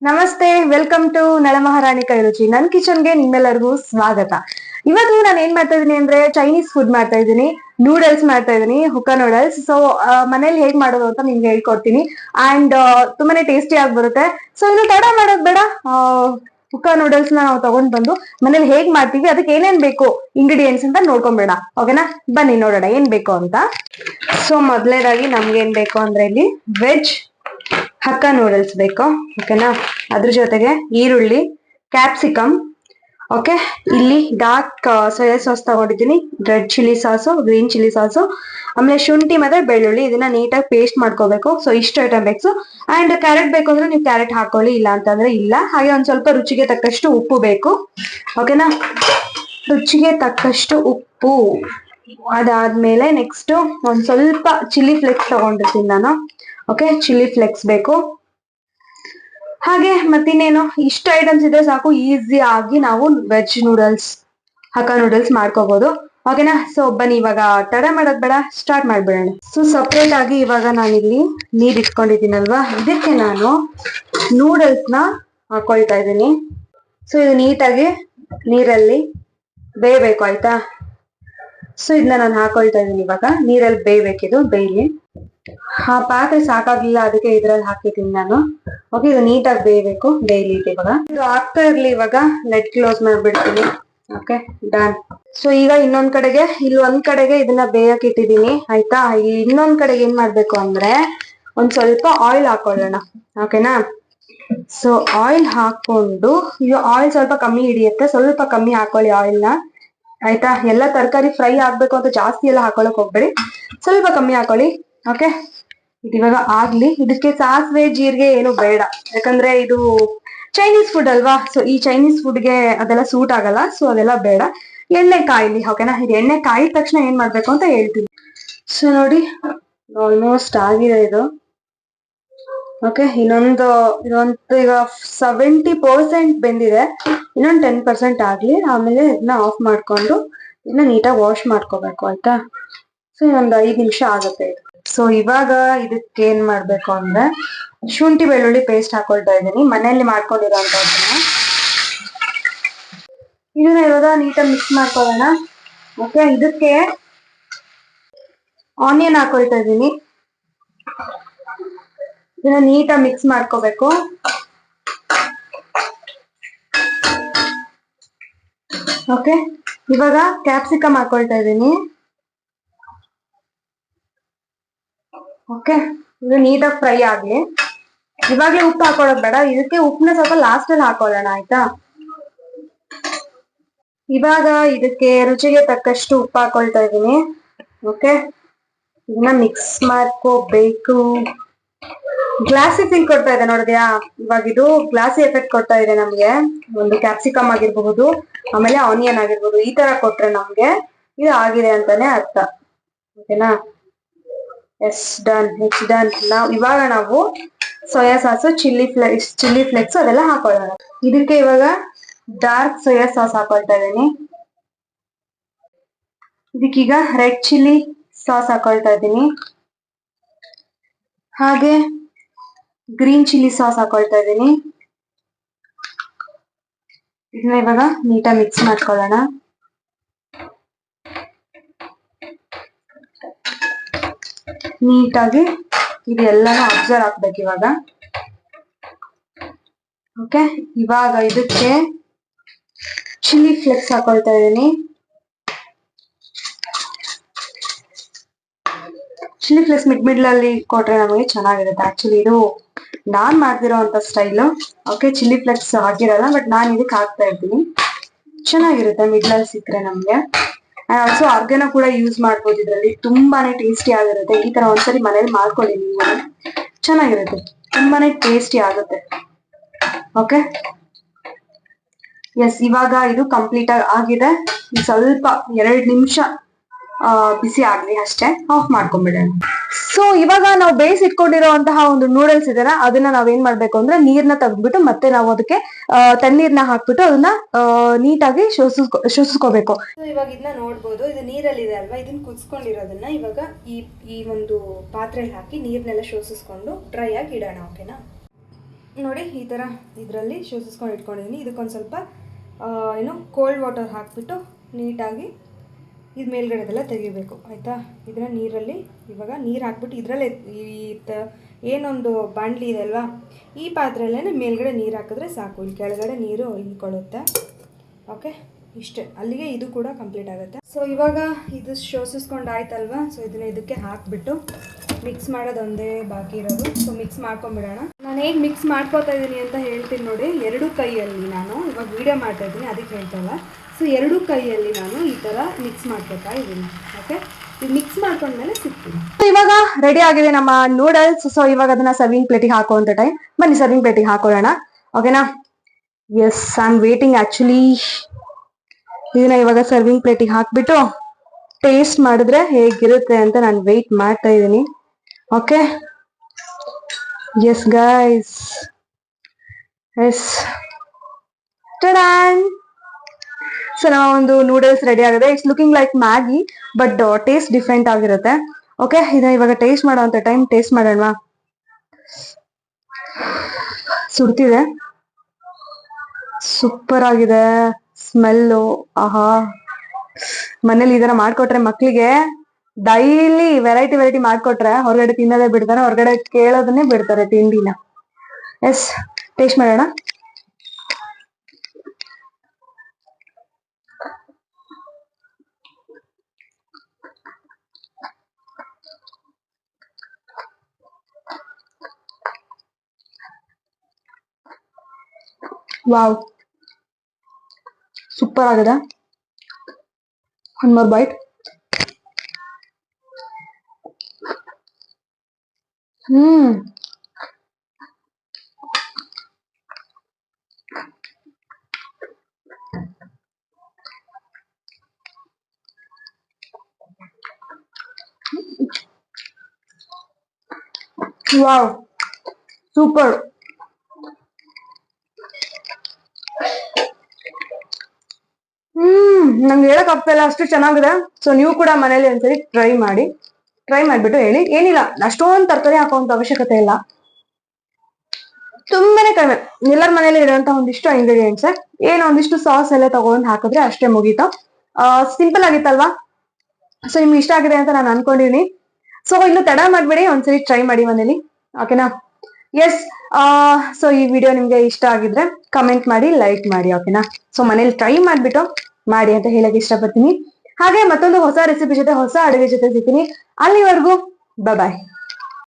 ನಮಸ್ತೆ, welcome to ನಳಮಹಾರಾಣಿ ಕೈ ರುಚಿ. ನನ್ ಕಿಚನ್ಗೆ ನಿಮ್ಮೆಲ್ಲರಿಗೂ ಸ್ವಾಗತ. ಇವತ್ತು ನಾನು ಏನ್ ಮಾಡ್ತಾ ಇದೀನಿ ಅಂದ್ರೆ ಚೈನೀಸ್ ಫುಡ್ ಮಾಡ್ತಾ ಇದ್ದೀನಿ. ನೂಡಲ್ಸ್ ಮಾಡ್ತಾ ಇದೀನಿ, ಹುಕ್ಕಾ ನೂಡಲ್ಸ್. ಸೊ ಮನೇಲಿ ಹೇಗ್ ಮಾಡೋದು ಅಂತ ನಿಮ್ಗೆ ಹೇಳ್ಕೊಡ್ತೀನಿ. ಅಂಡ್ ತುಂಬಾನೇ ಟೇಸ್ಟಿ ಆಗಿ ಬರುತ್ತೆ. ಸೊ ಇನ್ನು ತಡ ಮಾಡೋದ್ ಬೇಡ, ಹುಕ್ಕಾ ನೂಡಲ್ಸ್ ನಾವು ತಗೊಂಡ್ ಬಂದು ಮನೇಲಿ ಹೇಗ್ ಮಾಡ್ತೀವಿ, ಅದಕ್ಕೆ ಏನೇನ್ ಬೇಕು ಇಂಗ್ರೀಡಿಯೆಂಟ್ಸ್ ಅಂತ ನೋಡ್ಕೊಂಬೇಡ. ಓಕೆನಾ, ಬನ್ನಿ ನೋಡೋಣ ಏನ್ ಬೇಕು ಅಂತ. ಸೊ ಮೊದಲನೇದಾಗಿ ನಮ್ಗೆ ಏನ್ ಬೇಕು ಅಂದ್ರೆ ಇಲ್ಲಿ ವೆಜ್ ಹಕ್ಕಾ ನೂಡಲ್ಸ್ ಬೇಕು. ಓಕೆನಾ, ಅದ್ರ ಜೊತೆಗೆ ಈರುಳ್ಳಿ, ಕ್ಯಾಪ್ಸಿಕಮ್, ಓಕೆ, ಇಲ್ಲಿ ಡಾರ್ಕ್ ಸೋಯಾ ಸಾಸ್ ತಗೊಂಡಿದ್ದೀನಿ, red chilli sauce, green chilli sauce, ಆಮೇಲೆ ಶುಂಠಿ ಮತ್ತೆ ಬೆಳ್ಳುಳ್ಳಿ, ಇದನ್ನ ನೀಟಾಗಿ ಪೇಸ್ಟ್ ಮಾಡ್ಕೋಬೇಕು. ಸೊ ಇಷ್ಟು ಐಟಮ್ ಬೇಕು. ಅಂಡ್ ಕ್ಯಾರೆಟ್ ಬೇಕು ಅಂದ್ರೆ ನೀವು ಕ್ಯಾರೆಟ್ ಹಾಕೊಳ್ಳಿ, ಇಲ್ಲ ಅಂತಂದ್ರೆ ಇಲ್ಲ. ಹಾಗೆ ಒಂದ್ ಸ್ವಲ್ಪ ರುಚಿಗೆ ತಕ್ಕಷ್ಟು ಉಪ್ಪು ಬೇಕು. ಓಕೆನಾ, ರುಚಿಗೆ ತಕ್ಕಷ್ಟು ಉಪ್ಪು. ಅದಾದ್ಮೇಲೆ ನೆಕ್ಸ್ಟ್ ಒಂದ್ ಸ್ವಲ್ಪ ಚಿಲ್ಲಿ ಫ್ಲೇಕ್ಸ್ ತಗೊಂಡಿರ್ತೀನಿ ನಾನು. ಓಕೆ, ಚಿಲ್ಲಿ ಫ್ಲೇಕ್ಸ್ ಬೇಕು. ಹಾಗೆ ಮತ್ತಿನ್ನೇನು, ಇಷ್ಟು ಐಟಮ್ಸ್ ಇದ್ರೆ ಸಾಕು, ಈಸಿ ಆಗಿ ನಾವು ವೆಜ್ ನೂಡಲ್ಸ್, ಹಕ್ಕಾ ನೂಡಲ್ಸ್ ಮಾಡ್ಕೋಬಹುದು. ಓಕೆನಾ, ಸೊ ಬನ್ನಿ ಇವಾಗ ತಡ ಮಾಡೋದ್ ಬೇಡ, ಸ್ಟಾರ್ಟ್ ಮಾಡ್ಬಿಡೋಣ. ಸೊ ಸಪ್ರೇಟ್ ಆಗಿ ಇವಾಗ ನಾನಿಲ್ಲಿ ನೀರ್ ಇಟ್ಕೊಂಡಿದ್ದೀನಲ್ವಾ, ಇದಕ್ಕೆ ನಾನು ನೂಡಲ್ಸ್ ನ ಹಾಕೊಳ್ತಾ ಇದ್ದೀನಿ. ಸೊ ಇದು ನೀಟಾಗಿ ನೀರಲ್ಲಿ ಬೇಯಬೇಕು, ಆಯ್ತಾ. ಸೊ ಇದನ್ನ ನಾನು ಹಾಕೊಳ್ತಾ ಇದ್ದೀನಿ. ಇವಾಗ ನೀರಲ್ಲಿ ಬೇಯ್ಬೇಕಿದು, ಬೇಯ್ಲಿ. ಪಾತ್ರೆ ಸಾಕಾಗ್ಲಿಲ್ಲ, ಅದಕ್ಕೆ ಇದ್ರಲ್ಲಿ ಹಾಕಿದ್ದೀನಿ ನಾನು. ಓಕೆ, ಇದು ನೀಟಾಗಿ ಬೇಯಬೇಕು, ಬೇಯ್ಲಿ ಇವಾಗ. ಇದು ಆಗ್ತಾ ಇರ್ಲಿ, ಇವಾಗ ಲೆಡ್ ಕ್ಲೋಸ್ ಮಾಡ್ಬಿಡ್ತೀನಿ. Okay, done. ಸೊ ಈಗ ಇನ್ನೊಂದ್ ಕಡೆಗೆ, ಇಲ್ಲಿ ಒಂದ್ ಕಡೆಗೆ ಇದನ್ನ ಬೇಯಕ್ ಇಟ್ಟಿದ್ದೀನಿ, ಆಯ್ತಾ. ಇಲ್ಲಿ ಇನ್ನೊಂದ್ ಕಡೆಗೆ ಏನ್ ಮಾಡ್ಬೇಕು ಅಂದ್ರೆ ಒಂದ್ ಸ್ವಲ್ಪ ಆಯಿಲ್ ಹಾಕೊಳ್ಳೋಣ. ಓಕೆನಾ, ಸೊ ಆಯಿಲ್ ಹಾಕೊಂಡು, ಇದು ಆಯಿಲ್ ಸ್ವಲ್ಪ ಕಮ್ಮಿ ಹಿಡಿಯುತ್ತೆ, ಸ್ವಲ್ಪ ಕಮ್ಮಿ ಹಾಕೊಳ್ಳಿ ಆಯಿಲ್ನ, ಆಯ್ತಾ. ಎಲ್ಲ ತರಕಾರಿ ಫ್ರೈ ಆಗ್ಬೇಕು ಅಂತ ಜಾಸ್ತಿ ಎಲ್ಲ ಹಾಕೊಳಕ್ ಹೋಗ್ಬೇಡಿ, ಸ್ವಲ್ಪ ಕಮ್ಮಿ ಹಾಕೊಳ್ಳಿ. ಓಕೆ, ಇವಾಗ ಆಗ್ಲಿ. ಇದಕ್ಕೆ ಸಾಸಿವೆ ಜೀರಿಗೆ ಏನು ಬೇಡ, ಯಾಕಂದ್ರೆ ಇದು ಚೈನೀಸ್ ಫುಡ್ ಅಲ್ವಾ. ಸೊ ಈ ಚೈನೀಸ್ ಫುಡ್ಗೆ ಅದೆಲ್ಲ ಸೂಟ್ ಆಗಲ್ಲ, ಸೊ ಅದೆಲ್ಲ ಬೇಡ. ಎಣ್ಣೆ ಕಾಯಿಲಿ. ಓಕೆನಾ, ಇದು ಎಣ್ಣೆ ಕಾಯಿದ ತಕ್ಷಣ ಏನ್ ಮಾಡ್ಬೇಕು ಅಂತ ಹೇಳ್ತೀನಿ. ಸೊ ನೋಡಿ, ಆಲ್ಮೋಸ್ಟ್ ಆಗಿದೆ ಇದು. ಓಕೆ, ಇದೊಂದು ಈಗ 70% ಬೆಂದಿದೆ, ಇನ್ನೊಂದು 10% ಆಗ್ಲಿ. ಆಮೇಲೆ ಇದನ್ನ ಆಫ್ ಮಾಡ್ಕೊಂಡು ಇದನ್ನ ನೀಟಾಗಿ ವಾಶ್ ಮಾಡ್ಕೋಬೇಕು, ಆಯ್ತಾ. ಸೊ ಇನ್ನೊಂದು 5 ನಿಮಿಷ ಆಗುತ್ತೆ ಇದು. ಸೊ ಇವಾಗ ಇದಕ್ಕೆ ಏನ್ ಮಾಡ್ಬೇಕು ಅಂದ್ರೆ ಶುಂಠಿ ಬೆಳ್ಳುಳ್ಳಿ ಪೇಸ್ಟ್ ಹಾಕೊಳ್ತಾ ಇದ್ದೀನಿ, ಮನೆಯಲ್ಲಿ ಮಾಡ್ಕೊಂಡಿರೋಂಥದ್ದನ್ನ. ಇದನ್ನ ಇವಾಗ ನೀಟಾಗಿ ಮಿಕ್ಸ್ ಮಾಡ್ಕೊಳ್ಳೋಣ. ಓಕೆ, ಇದಕ್ಕೆ ಆನಿಯನ್ ಹಾಕೊಳ್ತಾ ಇದ್ದೀನಿ, ಇದನ್ನ ನೀಟಾಗಿ ಮಿಕ್ಸ್ ಮಾಡ್ಕೋಬೇಕು. ಓಕೆ, ಇವಾಗ ಕ್ಯಾಪ್ಸಿಕಮ್ ಹಾಕೊಳ್ತಾ ಇದ್ದೀನಿ. ಓಕೆ, ಇದು ನೀಟಾಗಿ ಫ್ರೈ ಆಗ್ಲಿ. ಇವಾಗ್ಲೇ ಉಪ್ಪು ಹಾಕೊಳ್ಳೋದು ಬೇಡ, ಇದಕ್ಕೆ ಉಪ್ಪನ್ನ ಸ್ವಲ್ಪ ಲಾಸ್ಟ್ ಅಲ್ಲಿ ಹಾಕೊಳ್ಳೋಣ, ಆಯ್ತಾ. ಇವಾಗ ಇದಕ್ಕೆ ರುಚಿಗೆ ತಕ್ಕಷ್ಟು ಉಪ್ಪು ಹಾಕೊಳ್ತಾ ಇದ್ದೀನಿ. ಓಕೆ, ಇದನ್ನ ಮಿಕ್ಸ್ ಮಾಡ್ಕೋಬೇಕು. ಗ್ಲಾಸಿ ಫೀಲ್ ಕೊಡ್ತಾ ಇದೆ, ನೋಡಿದ್ಯಾ. ಇವಾಗ ಇದು ಗ್ಲಾಸಿ ಎಫೆಕ್ಟ್ ಕೊಡ್ತಾ ಇದೆ ನಮ್ಗೆ. ಒಂದು ಕ್ಯಾಪ್ಸಿಕಮ್ ಆಗಿರ್ಬಹುದು, ಆಮೇಲೆ ಆನಿಯನ್ ಆಗಿರ್ಬಹುದು, ಈ ತರ ಕೊಟ್ರೆ ನಮ್ಗೆ ಇದು ಆಗಿದೆ ಅಂತಾನೆ ಅರ್ಥ. ಓಕೆನಾ, ಎಸ್, ಡನ್, ಇಟ್ಸ್ ಡನ್. ಇವಾಗ ನಾವು ಸೋಯಾ ಸಾಸು, ಚಿಲ್ಲಿ ಫ್ಲೇಕ್ಸ್ ಅದೆಲ್ಲ ಹಾಕೊಳ್ಳೋಣ. ಇದಕ್ಕೆ ಇವಾಗ ಡಾರ್ಕ್ ಸೋಯಾ ಸಾಸ್ ಹಾಕೊಳ್ತಾ ಇದ್ದೀನಿ. ಇದಕ್ಕೀಗ ರೆಡ್ ಚಿಲ್ಲಿ ಸಾಸ್ ಹಾಕೊಳ್ತಾ ಇದ್ದೀನಿ, ಹಾಗೆ ಗ್ರೀನ್ ಚಿಲ್ಲಿ ಸಾಸ್ ಹಾಕೊಳ್ತಾ ಇದ್ದೀನಿ. ಇದನ್ನ ಇವಾಗ ನೀಟಾಗಿ ಮಿಕ್ಸ್ ಮಾಡ್ಕೊಳ್ಳೋಣ. ನೀಟಾಗಿ ಇದೆಲ್ಲಾನು ಅಬ್ಸರ್ವ್ ಆಗ್ಬೇಕು ಇವಾಗ. ಓಕೆ, ಇವಾಗ ಇದಕ್ಕೆ ಚಿಲ್ಲಿ ಫ್ಲೇಕ್ಸ್ ಹಾಕೊಳ್ತಾ ಇದ್ದೀನಿ. ಚಿಲ್ಲಿ ಫ್ಲೇಕ್ಸ್ ಮಿಡ್ಲ್ ಅಲ್ಲಿ ಕೊಟ್ರೆ ನಮಗೆ ಚೆನ್ನಾಗಿರುತ್ತೆ. ಆಕ್ಚುಲಿ ಇದು ನಾನ್ ಮಾಡ್ತಿರೋ ಅಂತ ಸ್ಟೈಲು. ಓಕೆ, ಚಿಲ್ಲಿ ಫ್ಲೇಕ್ಸ್ ಹಾಕಿರಲ್ಲ, ಬಟ್ ನಾನು ಇದಕ್ಕೆ ಹಾಕ್ತಾ ಇರ್ತೀನಿ. ಚೆನ್ನಾಗಿರುತ್ತೆ ಮಿಡ್ಲ್ ಅಲ್ಲಿ ಸಿಕ್ಕರೆ ನಮ್ಗೆ. ಅಂಡ್ ಆಲ್ಸೋ ಆರ್ಗನೋ ಕೂಡ ಯೂಸ್ ಮಾಡ್ಬೋದು ಇದರಲ್ಲಿ, ತುಂಬಾನೇ ಟೇಸ್ಟಿ ಆಗಿರುತ್ತೆ. ಈ ತರ ಒಂದ್ಸರಿ ಮನೇಲಿ ಮಾಡ್ಕೊಳ್ಳಿ ನೀವು, ಚೆನ್ನಾಗಿರುತ್ತೆ, ತುಂಬಾನೇ ಟೇಸ್ಟಿ ಆಗುತ್ತೆ. ಓಕೆ, ಎಸ್, ಇವಾಗ ಇದು ಕಂಪ್ಲೀಟ್ ಆಗಿದೆ. ಸ್ವಲ್ಪ 2 ನಿಮಿಷ ಬಿಸಿ ಆಗ್ಲಿ ಅಷ್ಟೇ, ಆಫ್ ಮಾಡ್ಕೊಂಡ್ಬಿಡೋಣ. ಸೊ ಇವಾಗ ನಾವು ಬೇಯಿಸಿಟ್ಕೊಂಡಿರುವಂತಹ ಒಂದು ನೂಡಲ್ಸ್ ಇದೆನಾ, ಅದನ್ನ ನಾವೇನ್ ಮಾಡ್ಬೇಕು ಅಂದ್ರೆ ನೀರ್ನ ತೆಗೆದ್ಬಿಟ್ಟು ಮತ್ತೆ ನಾವು ಅದಕ್ಕೆ ತಣ್ಣೀರ್ನ ಹಾಕ್ಬಿಟ್ಟು ಅದನ್ನ ನೀಟಾಗಿ ಶೋಷಿಸ್ಕೋಬೇಕು. ಇವಾಗ ಇದನ್ನ ನೋಡ್ಬೋದು, ಇದು ನೀರಲ್ಲಿದೆ ಅಲ್ವಾ, ಇದನ್ನ ಕುದಿಸ್ಕೊಂಡಿರೋದನ್ನ ಇವಾಗ ಈ ಒಂದು ಪಾತ್ರೆಯಲ್ಲಿ ಹಾಕಿ ನೀರ್ನೆಲ್ಲ ಶೋಷಿಸ್ಕೊಂಡು ಡ್ರೈ ಆಗಿ ಇಡೋಣ. ಓಕೆನಾ, ನೋಡಿ ಈ ಥರ ಇದರಲ್ಲಿ ಶೋಧಿಸ್ಕೊಂಡು ಇಟ್ಕೊಂಡಿದ್ದೀನಿ. ಇದಕ್ಕೊಂದು ಸ್ವಲ್ಪ ಏನು ಕೋಲ್ಡ್ ವಾಟರ್ ಹಾಕಿಬಿಟ್ಟು ನೀಟಾಗಿ ಇದು ಮೇಲ್ಗಡೆದೆಲ್ಲ ತೆಗಿಬೇಕು ಆಯಿತಾ. ಇದನ್ನ ನೀರಲ್ಲಿ ಇವಾಗ ನೀರು ಹಾಕ್ಬಿಟ್ಟು ಇದರಲ್ಲೇ ಏನೊಂದು ಬಾಣಲಿ ಇದೆ ಅಲ್ವಾ, ಈ ಪಾತ್ರೆಯಲ್ಲೇ ಮೇಲ್ಗಡೆ ನೀರು ಹಾಕಿದ್ರೆ ಸಾಕು. ಇಲ್ಲಿ ಕೆಳಗಡೆ ನೀರು ಹಿಂಡ್ಕೊಳ್ಳುತ್ತೆ. ಓಕೆ, ಇಷ್ಟೇ, ಅಲ್ಲಿಗೆ ಇದು ಕೂಡ ಕಂಪ್ಲೀಟ್ ಆಗುತ್ತೆ. ಸೊ ಇವಾಗ ಇದು ಶೋಧಿಸ್ಕೊಂಡು ಆಯ್ತಲ್ವಾ. ಸೊ ಇದನ್ನ ಇದಕ್ಕೆ ಹಾಕಿಬಿಟ್ಟು ಮಿಕ್ಸ್ ಮಾಡೋದೊಂದೇ ಬಾಕಿ ಇರೋದು. ಸೊ ಮಿಕ್ಸ್ ಮಾಡ್ಕೊಂಬಿಡೋಣ. ನಾನು ಹೇಗೆ ಮಿಕ್ಸ್ ಮಾಡ್ಕೊತಾ ಇದ್ದೀನಿ ಅಂತ ಹೇಳ್ತೀನಿ ನೋಡಿ. ಎರಡೂ ಕೈಯಲ್ಲಿ ನಾನು ಇವಾಗ ವೀಡಿಯೋ ಮಾಡ್ತಾ ಇದ್ದೀನಿ, ಅದಕ್ಕೆ ಹೇಳ್ತಲ್ಲ. ಸೊ ಎರಡೂ ಕೈಯಲ್ಲಿ ನಾನು ಈ ಥರ ಮಿಕ್ಸ್ ಮಾಡ್ಕೊತಾ ಇದ್ದೀನಿ. ಓಕೆ, ಇದು ಮಿಕ್ಸ್ ಮಾಡ್ಕೊಂಡ್ಮೇಲೆ ಸಿಗ್ತೀನಿ. ಇವಾಗ ರೆಡಿ ಆಗಿದೆ ನಮ್ಮ ನೂಡಲ್ಸ್. ಸೊ ಇವಾಗ ಅದನ್ನ ಸರ್ವಿಂಗ್ ಪ್ಲೇಟಿಗೆ ಹಾಕುವಂತ ಟೈಮ್. ಬನ್ನಿ ಸರ್ವಿಂಗ್ ಪ್ಲೇಟಿಗೆ ಹಾಕೊಳ್ಳೋಣ. ಓಕೆನಾ? Yes, I am waiting actually. ಇದನ್ನ ಇವಾಗ ಸರ್ವಿಂಗ್ ಪ್ಲೇಟಿಗೆ ಹಾಕ್ಬಿಟ್ಟು ಟೇಸ್ಟ್ ಮಾಡಿದ್ರೆ ಹೇಗಿರುತ್ತೆ ಅಂತ ನಾನು ವೇಟ್ ಮಾಡ್ತಾ ಇದ್ದೀನಿ. Okay, yes guys, yes, tada. So ನಮ್ಮ ಒಂದು ನೂಡಲ್ಸ್ ರೆಡಿ ಆಗಿದೆ. It's looking like Maggi, but taste different ಆಗಿರುತ್ತೆ. ಓಕೆ, ಇದನ್ನ ಇವಾಗ ಟೇಸ್ಟ್ ಮಾಡೋಂಥ ಟೈಮ್. ಟೇಸ್ಟ್ ಮಾಡೋಣ. ಸುಡ್ತಿದೆ, ಸೂಪರ್ ಆಗಿದೆ ಸ್ಮೆಲ್ಲು. ಆಹಾ, ಮನೇಲಿ ಈ ತರ ಮಾಡ್ಕೊಟ್ರೆ ಮಕ್ಳಿಗೆ ಡೈಲಿ ವೆರೈಟಿ ವೆರೈಟಿ ಮಾಡ್ಕೊಟ್ರೆ ಹೊರಗಡೆ ತಿನ್ನೋದೇ ಬಿಡ್ತಾರೆ, ಹೊರಗಡೆ ಕೇಳೋದನ್ನೇ ಬಿಡ್ತಾರೆ ತಿಂಡಿನ. ಎಸ್, ಟೇಸ್ಟ್ ಮಾಡೋಣ. ವಾವ್, ಸೂಪರ್ ಆಗಿದೆ. One more bite. Wow, super. ನಂಗೆ ಹೇಳಕ್ ಆಗ್ತಾ ಇಲ್ಲ, ಅಷ್ಟು ಚೆನ್ನಾಗಿದೆ. ಸೊ ನೀವು ಕೂಡ ಮನೇಲಿ ಒಂದ್ಸರಿ ಟ್ರೈ ಮಾಡಿ. ಟ್ರೈ ಮಾಡ್ಬಿಟ್ಟು ಹೇಳಿ. ಏನಿಲ್ಲ, ಅಷ್ಟೊಂದು ತರಕಾರಿ ಹಾಕುವಂತ ಅವಶ್ಯಕತೆ ಇಲ್ಲ, ತುಂಬಾನೇ ಕಡಿಮೆ. ಎಲ್ಲರ ಮನೇಲಿ ಇರುವಂತ ಒಂದಿಷ್ಟು ಇಂಗ್ರೀಡಿಯೆಂಟ್ಸ್, ಏನೋ ಒಂದಿಷ್ಟು ಸಾಸ್ ಎಲ್ಲ ತಗೊಂಡ್ ಹಾಕಿದ್ರೆ ಅಷ್ಟೇ, ಮುಗೀತು. ಸಿಂಪಲ್ ಆಗಿತ್ತಲ್ವಾ? ಸೊ ನಿಮ್ಗೆ ಇಷ್ಟ ಆಗಿದೆ ಅಂತ ನಾನು ಅನ್ಕೊಂಡಿದೀನಿ. ಸೊ ಇನ್ನು ತಡ ಮಾಡ್ಬೇಡಿ, ಒಂದ್ಸರಿ ಟ್ರೈ ಮಾಡಿ ಮನೇಲಿ. ಓಕೆನಾ? ಎಸ್. ಸೊ ಈ ವಿಡಿಯೋ ನಿಮ್ಗೆ ಇಷ್ಟ ಆಗಿದ್ರೆ ಕಮೆಂಟ್ ಮಾಡಿ, ಲೈಕ್ ಮಾಡಿ. ಓಕೆನಾ? ಸೊ ಮನೇಲಿ ಟ್ರೈ ಮಾಡ್ಬಿಟ್ಟು ಮಾಡಿ ಅಂತ ಹೇಳಕ್ ಇಷ್ಟಪಡ್ತೀನಿ. ಹಾಗೆ ಮತ್ತೊಂದು ಹೊಸ ರೆಸಿಪಿ ಜೊತೆ, ಹೊಸ ಅಡುಗೆ ಜೊತೆ ಸಿಗ್ತೀನಿ. ಅಲ್ಲಿವರೆಗೂ ಬಾಯ್.